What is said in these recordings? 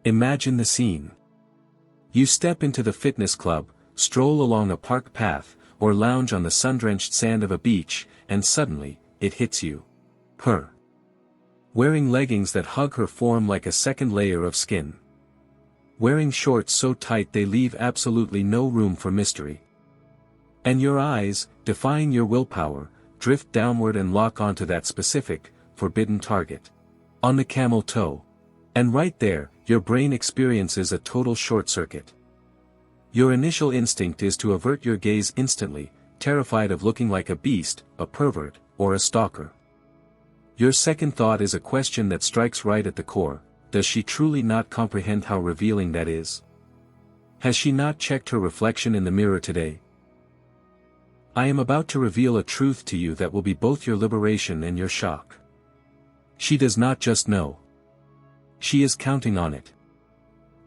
Imagine the scene. You step into the fitness club, stroll along a park path, or lounge on the sun-drenched sand of a beach, and suddenly, it hits you. Her. Wearing leggings that hug her form like a second layer of skin. Wearing shorts so tight they leave absolutely no room for mystery. And your eyes, defying your willpower, drift downward and lock onto that specific, forbidden target. On the camel toe. And right there, your brain experiences a total short circuit. Your initial instinct is to avert your gaze instantly, terrified of looking like a beast, a pervert, or a stalker. Your second thought is a question that strikes right at the core: does she truly not comprehend how revealing that is? Has she not checked her reflection in the mirror today? I am about to reveal a truth to you that will be both your liberation and your shock. She does not just know. She is counting on it.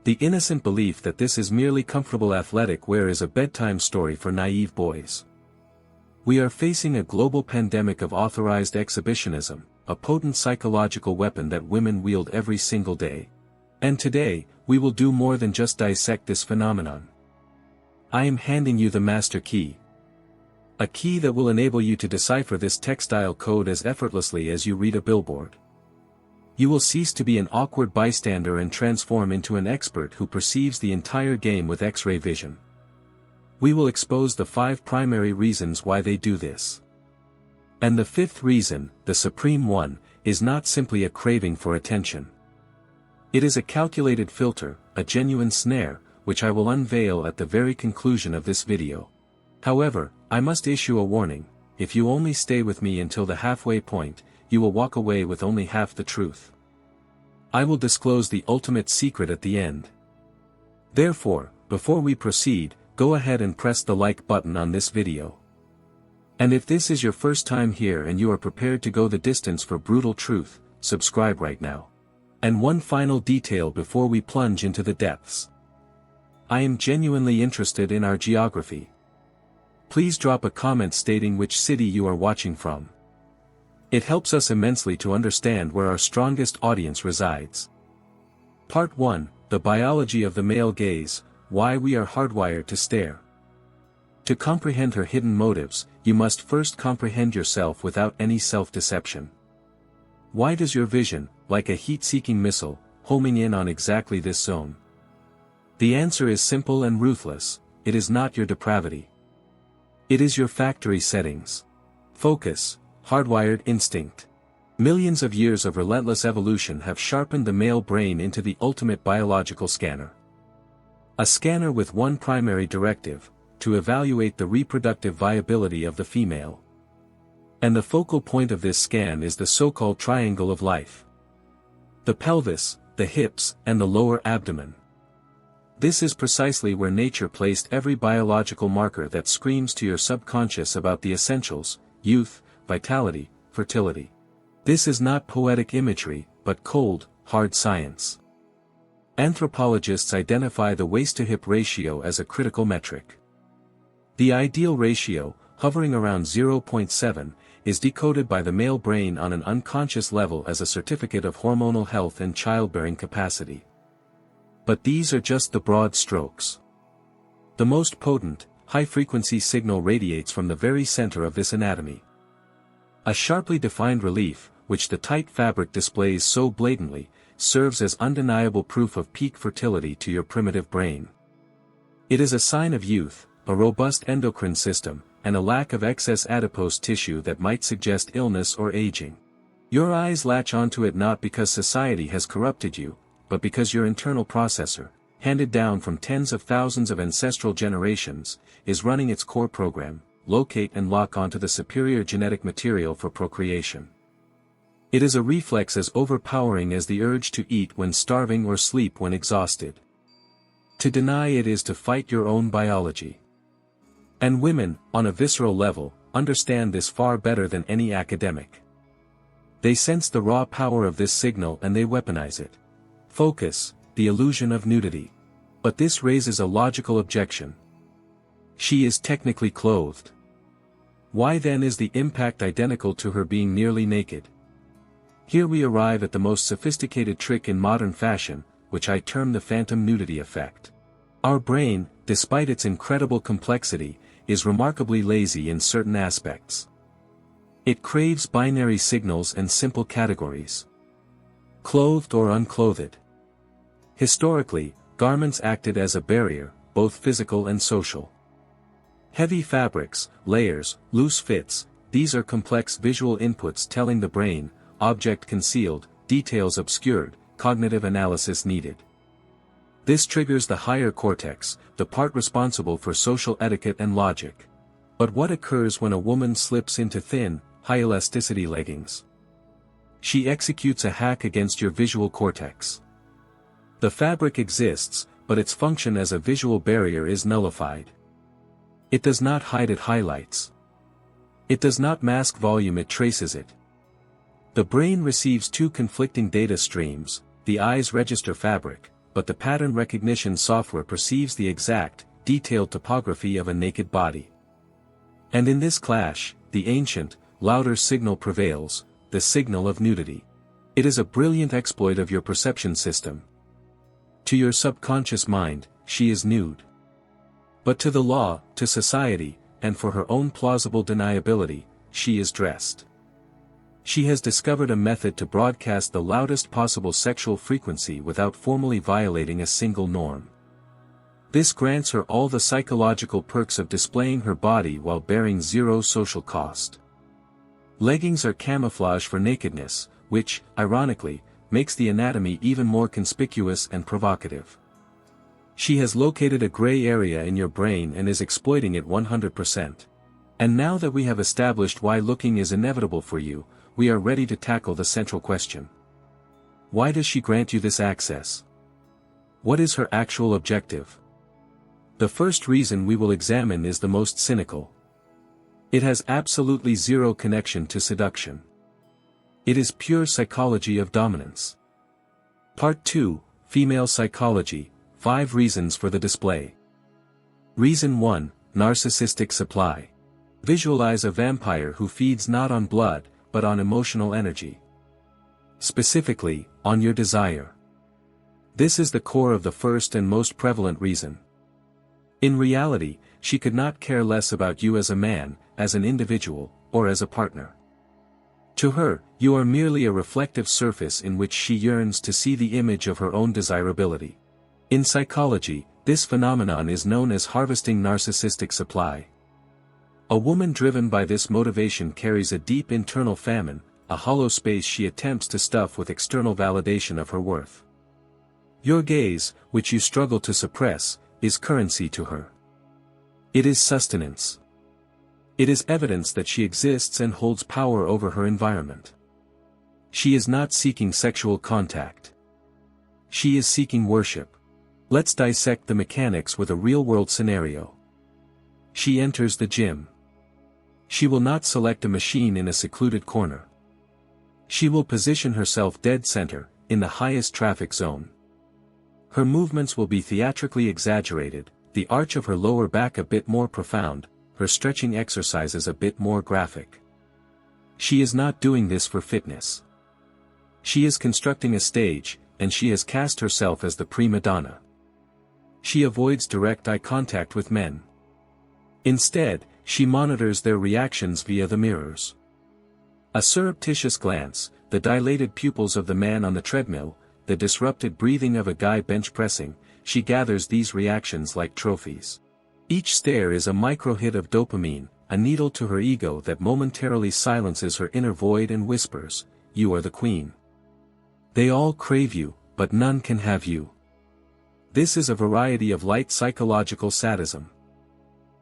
The innocent belief that this is merely comfortable athletic wear is a bedtime story for naive boys. We are facing a global pandemic of authorized exhibitionism, a potent psychological weapon that women wield every single day. And today, we will do more than just dissect this phenomenon. I am handing you the master key. A key that will enable you to decipher this textile code as effortlessly as you read a billboard. You will cease to be an awkward bystander and transform into an expert who perceives the entire game with X-ray vision. We will expose the 5 primary reasons why they do this. And the 5th reason, the supreme one, is not simply a craving for attention. It is a calculated filter, a genuine snare, which I will unveil at the very conclusion of this video. However, I must issue a warning: if you only stay with me until the halfway point, you will walk away with only half the truth. I will disclose the ultimate secret at the end. Therefore, before we proceed, go ahead and press the like button on this video. And if this is your first time here and you are prepared to go the distance for brutal truth, subscribe right now. And one final detail before we plunge into the depths. I am genuinely interested in our geography. Please drop a comment stating which city you are watching from. It helps us immensely to understand where our strongest audience resides. Part 1, The Biology of the Male Gaze, Why We Are Hardwired to Stare. To comprehend her hidden motives, you must first comprehend yourself without any self-deception. Why does your vision, like a heat-seeking missile, homing in on exactly this zone? The answer is simple and ruthless: it is not your depravity. It is your factory settings. Focus. Hardwired instinct. Millions of years of relentless evolution have sharpened the male brain into the ultimate biological scanner. A scanner with one primary directive: to evaluate the reproductive viability of the female. And the focal point of this scan is the so-called triangle of life. The pelvis, the hips, and the lower abdomen. This is precisely where nature placed every biological marker that screams to your subconscious about the essentials: youth, vitality, fertility. This is not poetic imagery, but cold, hard science. Anthropologists identify the waist-to-hip ratio as a critical metric. The ideal ratio, hovering around 0.7, is decoded by the male brain on an unconscious level as a certificate of hormonal health and childbearing capacity. But these are just the broad strokes. The most potent, high-frequency signal radiates from the very center of this anatomy. A sharply defined relief, which the tight fabric displays so blatantly, serves as undeniable proof of peak fertility to your primitive brain. It is a sign of youth, a robust endocrine system, and a lack of excess adipose tissue that might suggest illness or aging. Your eyes latch onto it not because society has corrupted you, but because your internal processor, handed down from tens of thousands of ancestral generations, is running its core program: locate and lock onto the superior genetic material for procreation. It is a reflex as overpowering as the urge to eat when starving or sleep when exhausted. To deny it is to fight your own biology. And women, on a visceral level, understand this far better than any academic. They sense the raw power of this signal and they weaponize it. Focus, the illusion of nudity. But this raises a logical objection. She is technically clothed. Why then is the impact identical to her being nearly naked? Here we arrive at the most sophisticated trick in modern fashion: which I term the phantom nudity effect. Our brain, despite its incredible complexity, is remarkably lazy in certain aspects. It craves binary signals and simple categories. Clothed or unclothed. Historically, garments acted as a barrier, both physical and social. Heavy fabrics, layers, loose fits, these are complex visual inputs telling the brain, object concealed, details obscured, cognitive analysis needed. This triggers the higher cortex, the part responsible for social etiquette and logic. But what occurs when a woman slips into thin, high-elasticity leggings? She executes a hack against your visual cortex. The fabric exists, but its function as a visual barrier is nullified. It does not hide it highlights. It does not mask volume, it traces it. The brain receives two conflicting data streams, the eyes register fabric, but the pattern recognition software perceives the exact, detailed topography of a naked body. And in this clash, the ancient, louder signal prevails, the signal of nudity. It is a brilliant exploit of your perception system. To your subconscious mind, she is nude. But to the law, to society, and for her own plausible deniability, she is dressed. She has discovered a method to broadcast the loudest possible sexual frequency without formally violating a single norm. This grants her all the psychological perks of displaying her body while bearing zero social cost. Leggings are camouflage for nakedness, which, ironically, makes the anatomy even more conspicuous and provocative. She has located a gray area in your brain and is exploiting it 100%. And now that we have established why looking is inevitable for you, we are ready to tackle the central question. Why does she grant you this access? What is her actual objective? The first reason we will examine is the most cynical. It has absolutely zero connection to seduction. It is pure psychology of dominance. Part 2, Female Psychology, 5 Reasons for the Display. Reason 1, Narcissistic Supply. Visualize a vampire who feeds not on blood, but on emotional energy. Specifically, on your desire. This is the core of the first and most prevalent reason. In reality, she could not care less about you as a man, as an individual, or as a partner. To her, you are merely a reflective surface in which she yearns to see the image of her own desirability. In psychology, this phenomenon is known as harvesting narcissistic supply. A woman driven by this motivation carries a deep internal famine, a hollow space she attempts to stuff with external validation of her worth. Your gaze, which you struggle to suppress, is currency to her. It is sustenance. It is evidence that she exists and holds power over her environment. She is not seeking sexual contact. She is seeking worship. Let's dissect the mechanics with a real-world scenario. She enters the gym. She will not select a machine in a secluded corner. She will position herself dead center, in the highest traffic zone. Her movements will be theatrically exaggerated, the arch of her lower back a bit more profound, her stretching exercises a bit more graphic. She is not doing this for fitness. She is constructing a stage, and she has cast herself as the prima donna. She avoids direct eye contact with men. Instead, she monitors their reactions via the mirrors. A surreptitious glance, the dilated pupils of the man on the treadmill, the disrupted breathing of a guy bench pressing, she gathers these reactions like trophies. Each stare is a micro-hit of dopamine, a needle to her ego that momentarily silences her inner void and whispers, "You are the queen." They all crave you, but none can have you. This is a variety of light psychological sadism.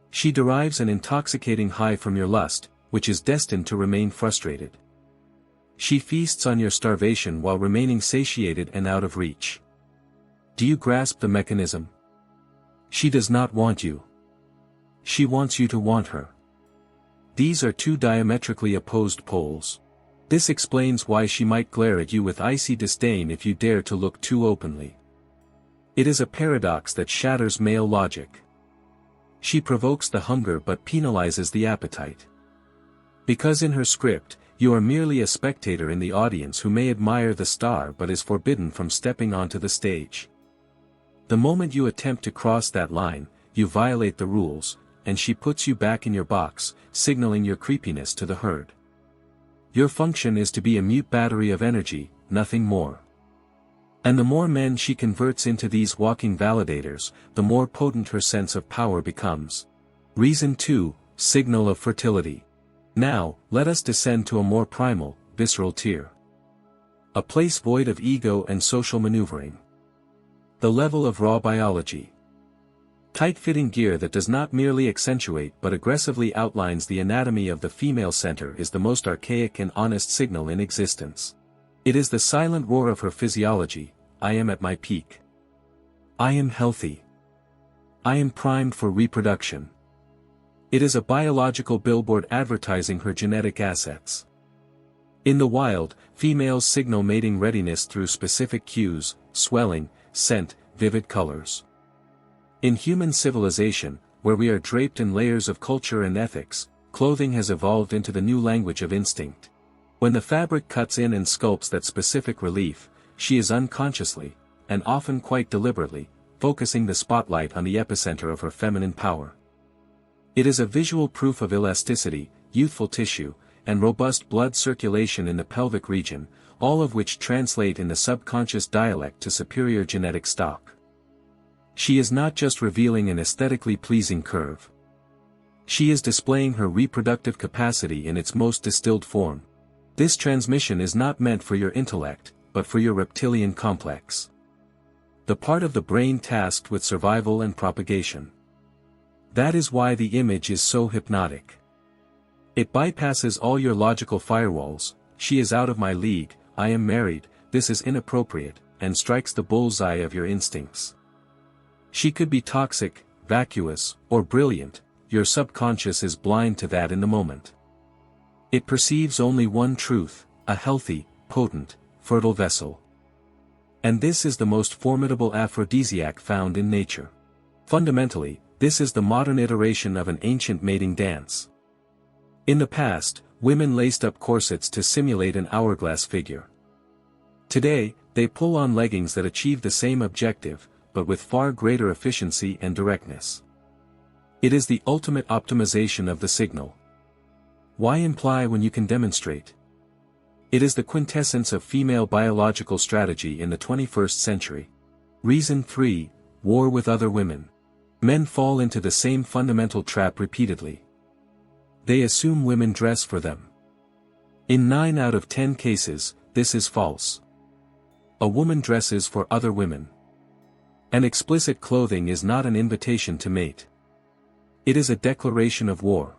She derives an intoxicating high from your lust, which is destined to remain frustrated. She feasts on your starvation while remaining satiated and out of reach. Do you grasp the mechanism? She does not want you. She wants you to want her. These are two diametrically opposed poles. This explains why she might glare at you with icy disdain if you dare to look too openly. It is a paradox that shatters male logic. She provokes the hunger but penalizes the appetite. Because in her script, you are merely a spectator in the audience who may admire the star but is forbidden from stepping onto the stage. The moment you attempt to cross that line, you violate the rules, and she puts you back in your box, signaling your creepiness to the herd. Your function is to be a mute battery of energy, nothing more. And the more men she converts into these walking validators, the more potent her sense of power becomes. Reason 2, Signal of fertility. Now, let us descend to a more primal, visceral tier. A place void of ego and social maneuvering. The level of raw biology. Tight-fitting gear that does not merely accentuate but aggressively outlines the anatomy of the female center is the most archaic and honest signal in existence. It is the silent roar of her physiology: I am at my peak. I am healthy. I am primed for reproduction. It is a biological billboard advertising her genetic assets. In the wild, females signal mating readiness through specific cues: swelling, scent, vivid colors. In human civilization, where we are draped in layers of culture and ethics, clothing has evolved into the new language of instinct. When the fabric cuts in and sculpts that specific relief, she is unconsciously, and often quite deliberately, focusing the spotlight on the epicenter of her feminine power. It is a visual proof of elasticity, youthful tissue, and robust blood circulation in the pelvic region, all of which translate in the subconscious dialect to superior genetic stock. She is not just revealing an aesthetically pleasing curve. She is displaying her reproductive capacity in its most distilled form. This transmission is not meant for your intellect, but for your reptilian complex. The part of the brain tasked with survival and propagation. That is why the image is so hypnotic. It bypasses all your logical firewalls: she is out of my league, I am married, this is inappropriate, and strikes the bullseye of your instincts. She could be toxic, vacuous, or brilliant, your subconscious is blind to that in the moment. It perceives only one truth: a healthy, potent, fertile vessel. And this is the most formidable aphrodisiac found in nature. Fundamentally, this is the modern iteration of an ancient mating dance. In the past, women laced up corsets to simulate an hourglass figure. Today, they pull on leggings that achieve the same objective, but with far greater efficiency and directness. It is the ultimate optimization of the signal. Why imply when you can demonstrate? It is the quintessence of female biological strategy in the 21st century. Reason 3, War with other women. Men fall into the same fundamental trap repeatedly. They assume women dress for them. In 9 out of 10 cases, this is false. A woman dresses for other women. And explicit clothing is not an invitation to mate. It is a declaration of war.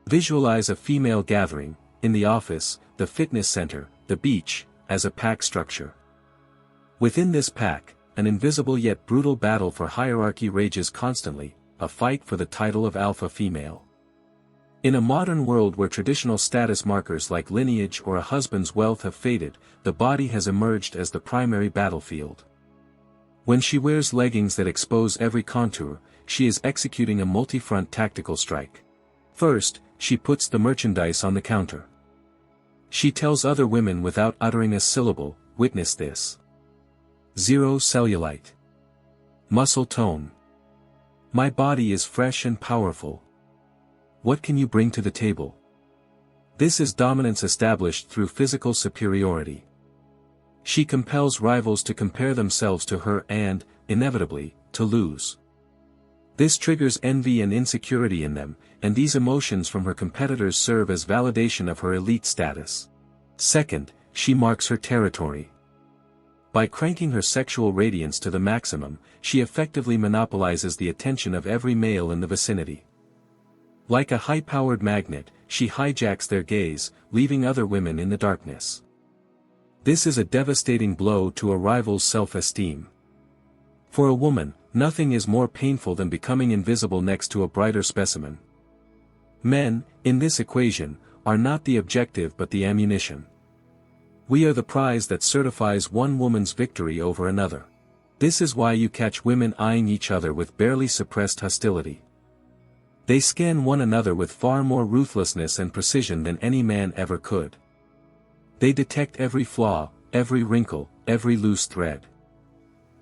Visualize a female gathering, in the office, the fitness center, the beach, as a pack structure. Within this pack, an invisible yet brutal battle for hierarchy rages constantly, a fight for the title of alpha female. In a modern world where traditional status markers like lineage or a husband's wealth have faded, the body has emerged as the primary battlefield. When she wears leggings that expose every contour, she is executing a multi-front tactical strike. First, she puts the merchandise on the counter. She tells other women without uttering a syllable, witness this. 0 cellulite. Muscle tone. My body is fresh and powerful. What can you bring to the table? This is dominance established through physical superiority. She compels rivals to compare themselves to her and, inevitably, to lose. This triggers envy and insecurity in them, and these emotions from her competitors serve as validation of her elite status. Second, she marks her territory. By cranking her sexual radiance to the maximum, she effectively monopolizes the attention of every male in the vicinity. Like a high-powered magnet, she hijacks their gaze, leaving other women in the darkness. This is a devastating blow to a rival's self-esteem. For a woman, nothing is more painful than becoming invisible next to a brighter specimen. Men, in this equation, are not the objective but the ammunition. We are the prize that certifies one woman's victory over another. This is why you catch women eyeing each other with barely suppressed hostility. They scan one another with far more ruthlessness and precision than any man ever could. They detect every flaw, every wrinkle, every loose thread.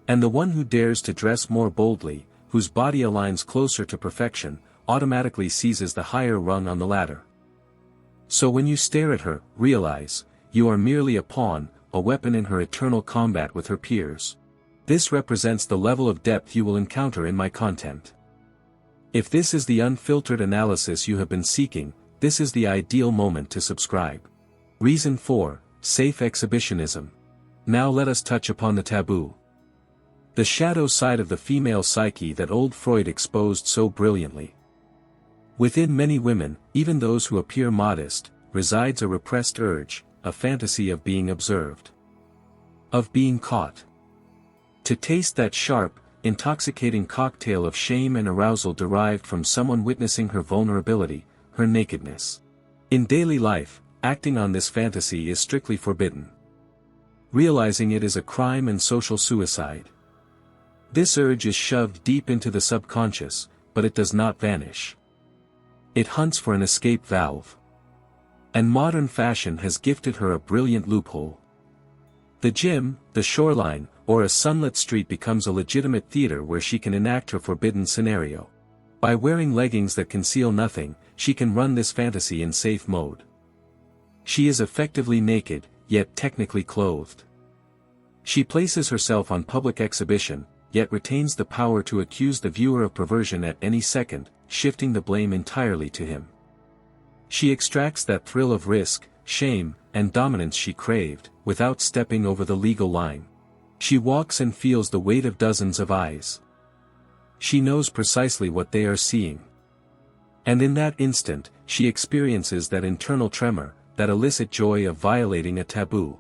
And the one who dares to dress more boldly, whose body aligns closer to perfection, automatically seizes the higher rung on the ladder. So when you stare at her, realize, you are merely a pawn, a weapon in her eternal combat with her peers. This represents the level of depth you will encounter in my content. If this is the unfiltered analysis you have been seeking, this is the ideal moment to subscribe. Reason 4, Safe Exhibitionism. Now let us touch upon the taboo. The shadow side of the female psyche that old Freud exposed so brilliantly. Within many women, even those who appear modest, resides a repressed urge, a fantasy of being observed. Of being caught. To taste that sharp, intoxicating cocktail of shame and arousal derived from someone witnessing her vulnerability, her nakedness. In daily life, acting on this fantasy is strictly forbidden. Realizing it is a crime and social suicide. This urge is shoved deep into the subconscious, but it does not vanish. It hunts for an escape valve. And modern fashion has gifted her a brilliant loophole. The gym, the shoreline, or a sunlit street becomes a legitimate theater where she can enact her forbidden scenario. By wearing leggings that conceal nothing, she can run this fantasy in safe mode. She is effectively naked, yet technically clothed. She places herself on public exhibition, yet retains the power to accuse the viewer of perversion at any second, shifting the blame entirely to him. She extracts that thrill of risk, shame, and dominance she craved, without stepping over the legal line. She walks and feels the weight of dozens of eyes. She knows precisely what they are seeing. And in that instant, she experiences that internal tremor, that illicit joy of violating a taboo.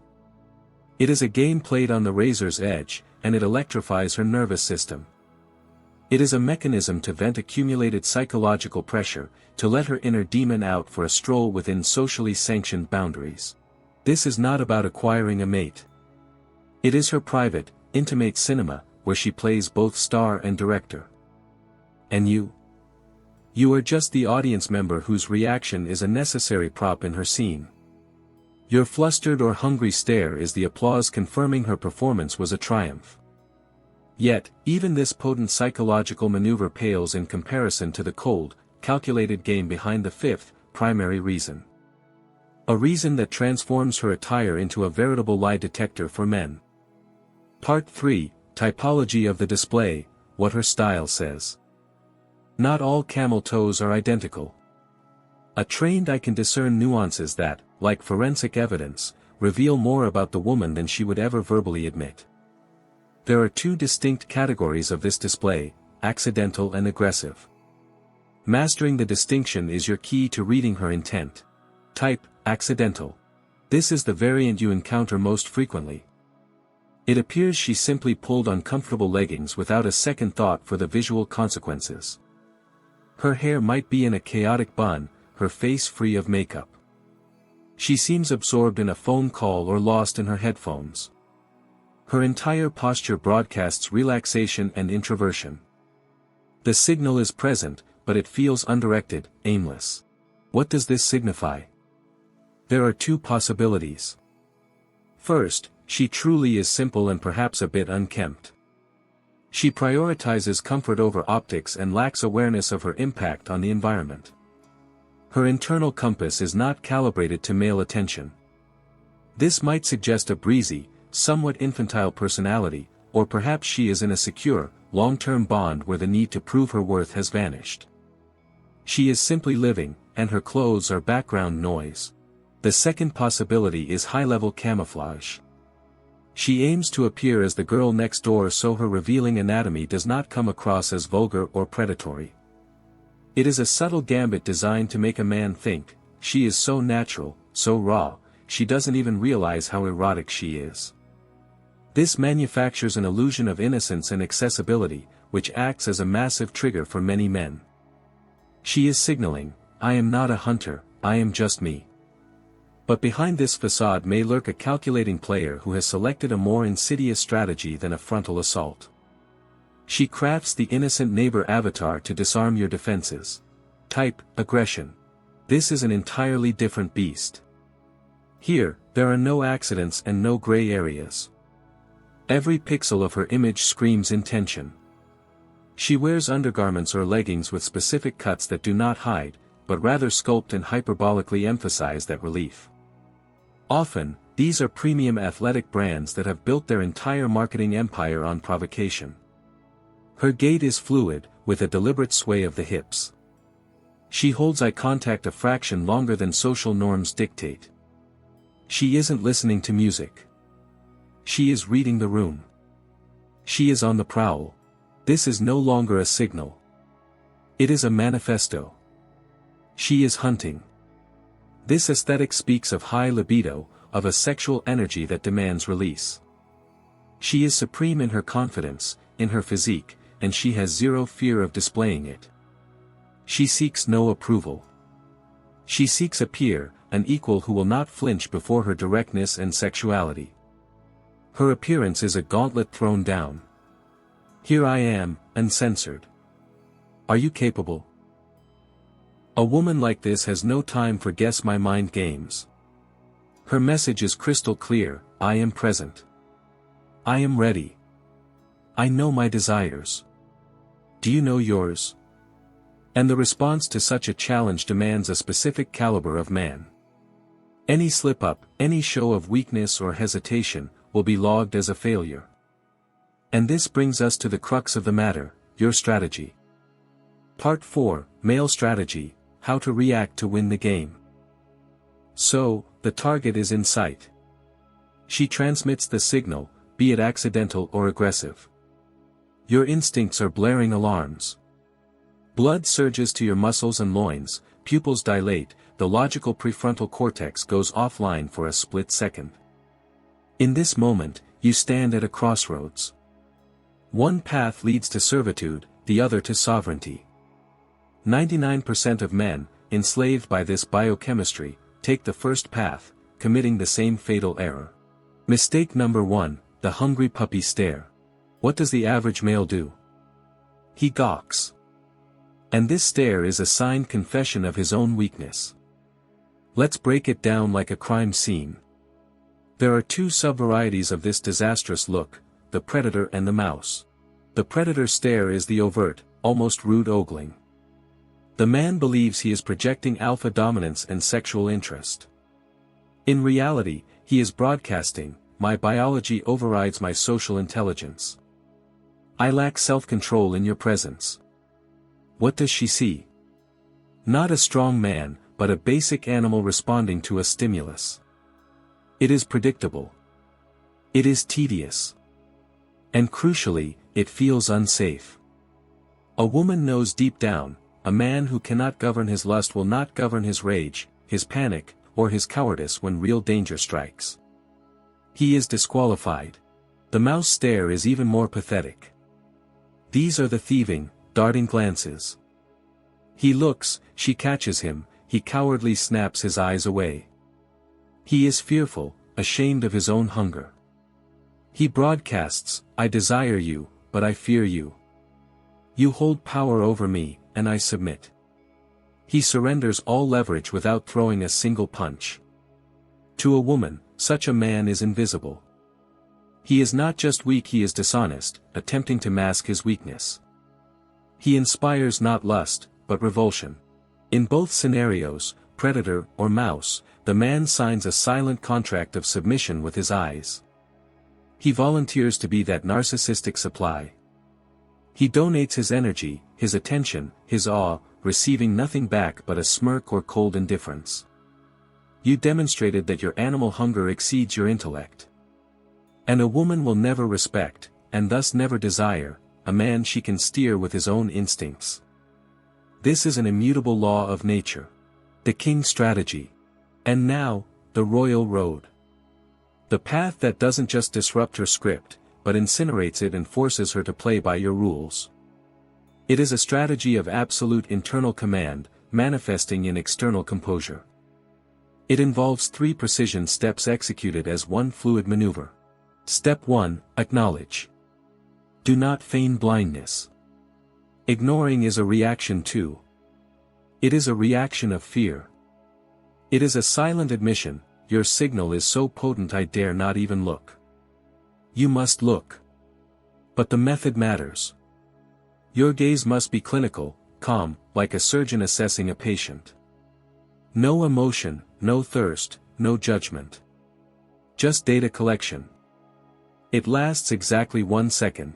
It is a game played on the razor's edge, and it electrifies her nervous system. It is a mechanism to vent accumulated psychological pressure, to let her inner demon out for a stroll within socially sanctioned boundaries. This is not about acquiring a mate. It is her private, intimate cinema, where she plays both star and director. And you? You are just the audience member whose reaction is a necessary prop in her scene. Your flustered or hungry stare is the applause confirming her performance was a triumph. Yet, even this potent psychological maneuver pales in comparison to the cold, calculated game behind the fifth, primary reason. A reason that transforms her attire into a veritable lie detector for men. Part 3, Typology of the display, what her style says. Not all camel toes are identical. A trained eye can discern nuances that, like forensic evidence, reveal more about the woman than she would ever verbally admit. There are two distinct categories of this display, accidental and aggressive. Mastering the distinction is your key to reading her intent. Type, accidental. This is the variant you encounter most frequently. It appears she simply pulled on comfortable leggings without a second thought for the visual consequences. Her hair might be in a chaotic bun, her face free of makeup. She seems absorbed in a phone call or lost in her headphones. Her entire posture broadcasts relaxation and introversion. The signal is present, but it feels undirected, aimless. What does this signify? There are two possibilities. First, she truly is simple and perhaps a bit unkempt. She prioritizes comfort over optics and lacks awareness of her impact on the environment. Her internal compass is not calibrated to male attention. This might suggest a breezy, somewhat infantile personality, or perhaps she is in a secure, long-term bond where the need to prove her worth has vanished. She is simply living, and her clothes are background noise. The second possibility is high-level camouflage. She aims to appear as the girl next door so her revealing anatomy does not come across as vulgar or predatory. It is a subtle gambit designed to make a man think, she is so natural, so raw, she doesn't even realize how erotic she is. This manufactures an illusion of innocence and accessibility, which acts as a massive trigger for many men. She is signaling, I am not a hunter, I am just me. But behind this facade may lurk a calculating player who has selected a more insidious strategy than a frontal assault. She crafts the innocent neighbor avatar to disarm your defenses. Type, aggression. This is an entirely different beast. Here, There are no accidents and no gray areas. Every pixel of her image screams intention. She wears undergarments or leggings with specific cuts that do not hide, but rather sculpt and hyperbolically emphasize that relief. Often, these are premium athletic brands that have built their entire marketing empire on provocation. Her gait is fluid, with a deliberate sway of the hips. She holds eye contact a fraction longer than social norms dictate. She isn't listening to music. She is reading the room. She is on the prowl. This is no longer a signal. It is a manifesto. She is hunting. This aesthetic speaks of high libido, of a sexual energy that demands release. She is supreme in her confidence, in her physique, and she has zero fear of displaying it. She seeks no approval. She seeks a peer, an equal who will not flinch before her directness and sexuality. Her appearance is a gauntlet thrown down. Here I am, uncensored. Are you capable? A woman like this has no time for guess my mind games. Her message is crystal clear: I am present. I am ready. I know my desires. Do you know yours? And the response to such a challenge demands a specific caliber of man. Any slip-up, any show of weakness or hesitation, will be logged as a failure. And this brings us to the crux of the matter, your strategy. Part 4, Male Strategy, How to React to Win the Game. So, the target is in sight. She transmits the signal, be it accidental or aggressive. Your instincts are blaring alarms. Blood surges to your muscles and loins, pupils dilate, the logical prefrontal cortex goes offline for a split second. In this moment, you stand at a crossroads. One path leads to servitude, the other to sovereignty. 99% of men, enslaved by this biochemistry, take the first path, committing the same fatal error. Mistake number 1, the hungry puppy stare. What does the average male do? He gawks. And this stare is a signed confession of his own weakness. Let's break it down like a crime scene. There are two subvarieties of this disastrous look, the predator and the mouse. The predator stare is the overt, almost rude ogling. The man believes he is projecting alpha dominance and sexual interest. In reality, he is broadcasting, my biology overrides my social intelligence. I lack self-control in your presence. What does she see? Not a strong man, but a basic animal responding to a stimulus. It is predictable. It is tedious. And crucially, it feels unsafe. A woman knows deep down, a man who cannot govern his lust will not govern his rage, his panic, or his cowardice when real danger strikes. He is disqualified. The mouse stare is even more pathetic. These are the thieving, darting glances. He looks, she catches him, he cowardly snaps his eyes away. He is fearful, ashamed of his own hunger. He broadcasts, I desire you, but I fear you. You hold power over me, and I submit. He surrenders all leverage without throwing a single punch. To a woman, such a man is invisible. He is not just weak, he is dishonest, attempting to mask his weakness. He inspires not lust, but revulsion. In both scenarios, predator or mouse, the man signs a silent contract of submission with his eyes. He volunteers to be that narcissistic supply. He donates his energy, his attention, his awe, receiving nothing back but a smirk or cold indifference. You demonstrated that your animal hunger exceeds your intellect. And a woman will never respect, and thus never desire, a man she can steer with his own instincts. This is an immutable law of nature. The king's strategy. And now, the royal road. The path that doesn't just disrupt her script, but incinerates it and forces her to play by your rules. It is a strategy of absolute internal command, manifesting in external composure. It involves 3 precision steps executed as one fluid maneuver. Step 1, acknowledge. Do not feign blindness. Ignoring is a reaction too. It is a reaction of fear. It is a silent admission, your signal is so potent I dare not even look. You must look. But the method matters. Your gaze must be clinical, calm, like a surgeon assessing a patient. No emotion, no thirst, no judgment. Just data collection. It lasts exactly 1 second.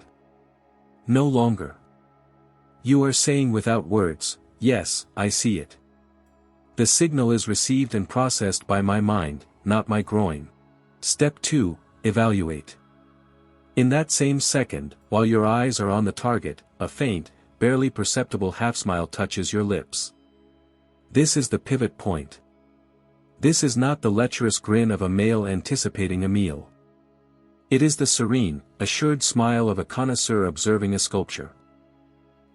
No longer. You are saying without words, yes, I see it. The signal is received and processed by my mind, not my groin. Step 2, evaluate. In that same second, while your eyes are on the target, a faint, barely perceptible half-smile touches your lips. This is the pivot point. This is not the lecherous grin of a male anticipating a meal. It is the serene, assured smile of a connoisseur observing a sculpture.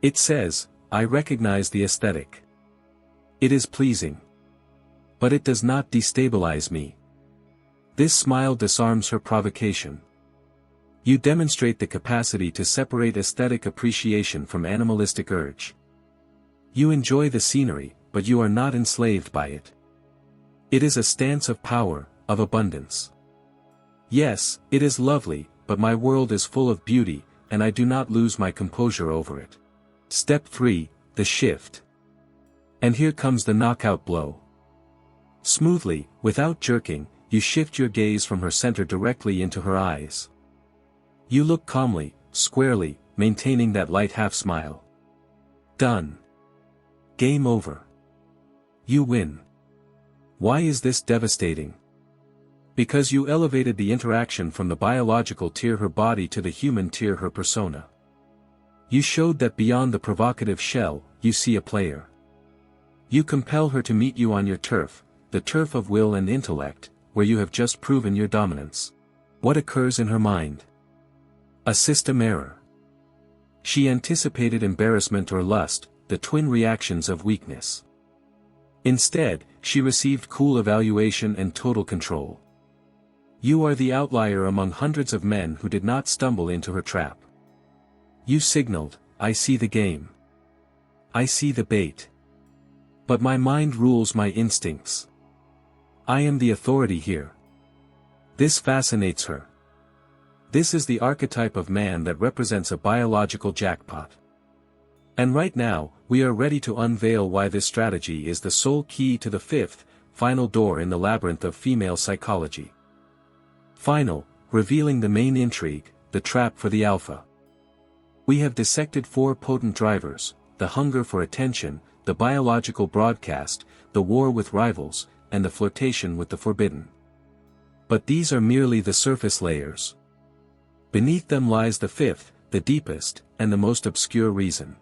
It says, I recognize the aesthetic. It is pleasing. But it does not destabilize me. This smile disarms her provocation. You demonstrate the capacity to separate aesthetic appreciation from animalistic urge. You enjoy the scenery, but you are not enslaved by it. It is a stance of power, of abundance. Yes, it is lovely, but my world is full of beauty, and I do not lose my composure over it. Step 3, the shift. And here comes the knockout blow. Smoothly, without jerking, you shift your gaze from her center directly into her eyes. You look calmly, squarely, maintaining that light half-smile. Done. Game over. You win. Why is this devastating? Because you elevated the interaction from the biological tier her body to the human tier her persona. You showed that beyond the provocative shell, you see a player. You compel her to meet you on your turf, the turf of will and intellect, where you have just proven your dominance. What occurs in her mind? A system error. She anticipated embarrassment or lust, the twin reactions of weakness. Instead, she received cool evaluation and total control. You are the outlier among hundreds of men who did not stumble into her trap. You signaled, I see the game. I see the bait. But my mind rules my instincts. I am the authority here. This fascinates her. This is the archetype of man that represents a biological jackpot. And right now, we are ready to unveil why this strategy is the sole key to the fifth, final door in the labyrinth of female psychology. Final, revealing the main intrigue, the trap for the alpha. We have dissected 4 potent drivers, the hunger for attention, the biological broadcast, the war with rivals, and the flirtation with the forbidden. But these are merely the surface layers. Beneath them lies the fifth, the deepest, and the most obscure reason.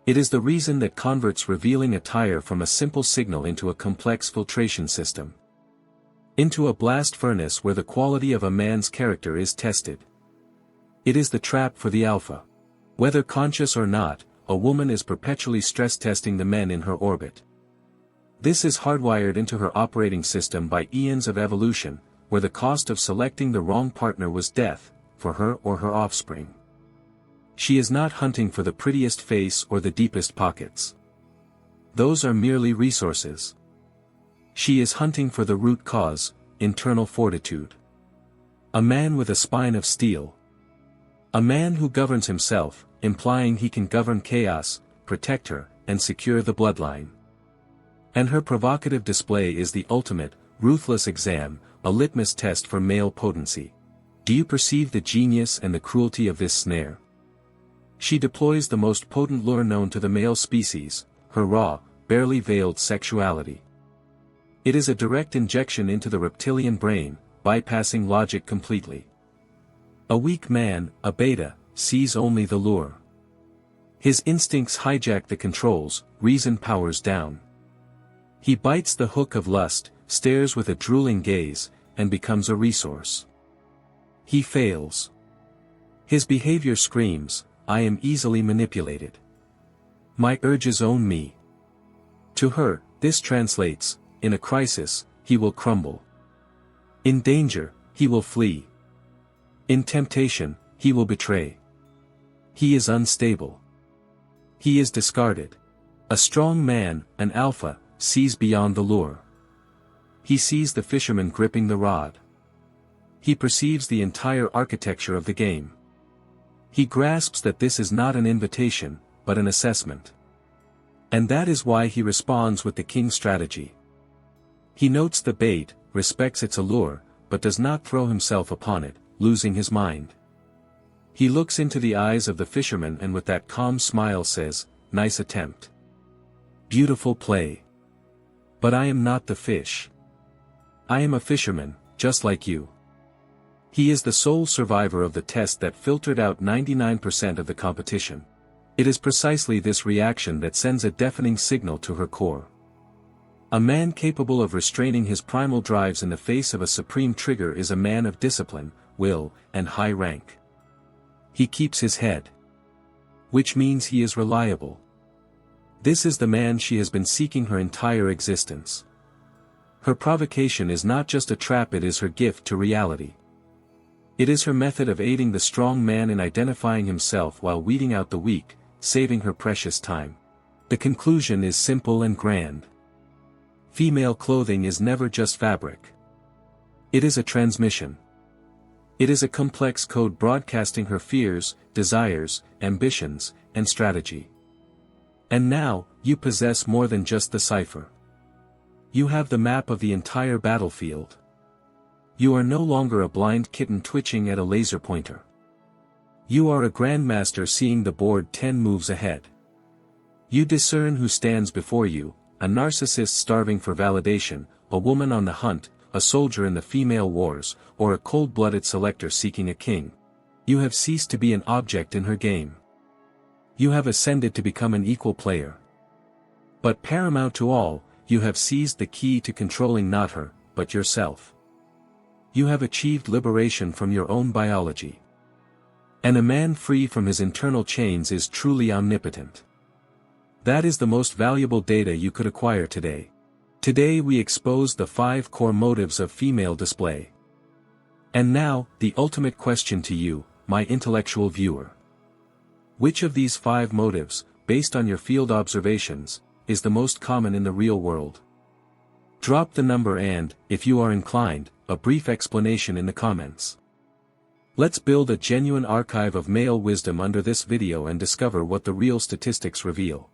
It is the reason that converts revealing attire from a simple signal into a complex filtration system. Into a blast furnace where the quality of a man's character is tested. It is the trap for the alpha. Whether conscious or not, a woman is perpetually stress-testing the men in her orbit. This is hardwired into her operating system by eons of evolution, where the cost of selecting the wrong partner was death, for her or her offspring. She is not hunting for the prettiest face or the deepest pockets. Those are merely resources. She is hunting for the root cause, internal fortitude. A man with a spine of steel. A man who governs himself, implying he can govern chaos, protect her, and secure the bloodline. And her provocative display is the ultimate, ruthless exam, a litmus test for male potency. Do you perceive the genius and the cruelty of this snare? She deploys the most potent lure known to the male species, her raw, barely veiled sexuality. It is a direct injection into the reptilian brain, bypassing logic completely. A weak man, a beta, sees only the lure. His instincts hijack the controls, reason powers down. He bites the hook of lust, stares with a drooling gaze, and becomes a resource. He fails. His behavior screams, I am easily manipulated. My urges own me. To her, this translates, in a crisis, he will crumble. In danger, he will flee. In temptation, he will betray. He is unstable. He is discarded. A strong man, an alpha, sees beyond the lure. He sees the fisherman gripping the rod. He perceives the entire architecture of the game. He grasps that this is not an invitation, but an assessment. And that is why he responds with the king strategy. He notes the bait, respects its allure, but does not throw himself upon it, losing his mind. He looks into the eyes of the fisherman and with that calm smile says, "Nice attempt. Beautiful play. But I am not the fish. I am a fisherman, just like you." He is the sole survivor of the test that filtered out 99% of the competition. It is precisely this reaction that sends a deafening signal to her core. A man capable of restraining his primal drives in the face of a supreme trigger is a man of discipline, will, and high rank. He keeps his head. Which means he is reliable. This is the man she has been seeking her entire existence. Her provocation is not just a trap, it is her gift to reality. It is her method of aiding the strong man in identifying himself while weeding out the weak, saving her precious time. The conclusion is simple and grand. Female clothing is never just fabric. It is a transmission. It is a complex code broadcasting her fears, desires, ambitions, and strategy. And now, you possess more than just the cipher. You have the map of the entire battlefield. You are no longer a blind kitten twitching at a laser pointer. You are a grandmaster seeing the board 10 moves ahead. You discern who stands before you, a narcissist starving for validation, a woman on the hunt, a soldier in the female wars, or a cold-blooded selector seeking a king. You have ceased to be an object in her game. You have ascended to become an equal player. But paramount to all, you have seized the key to controlling not her, but yourself. You have achieved liberation from your own biology. And a man free from his internal chains is truly omnipotent. That is the most valuable data you could acquire today. Today we expose the 5 core motives of female display. And now, the ultimate question to you, my intellectual viewer. Which of these 5 motives, based on your field observations, is the most common in the real world? Drop the number and, if you are inclined, a brief explanation in the comments. Let's build a genuine archive of male wisdom under this video and discover what the real statistics reveal.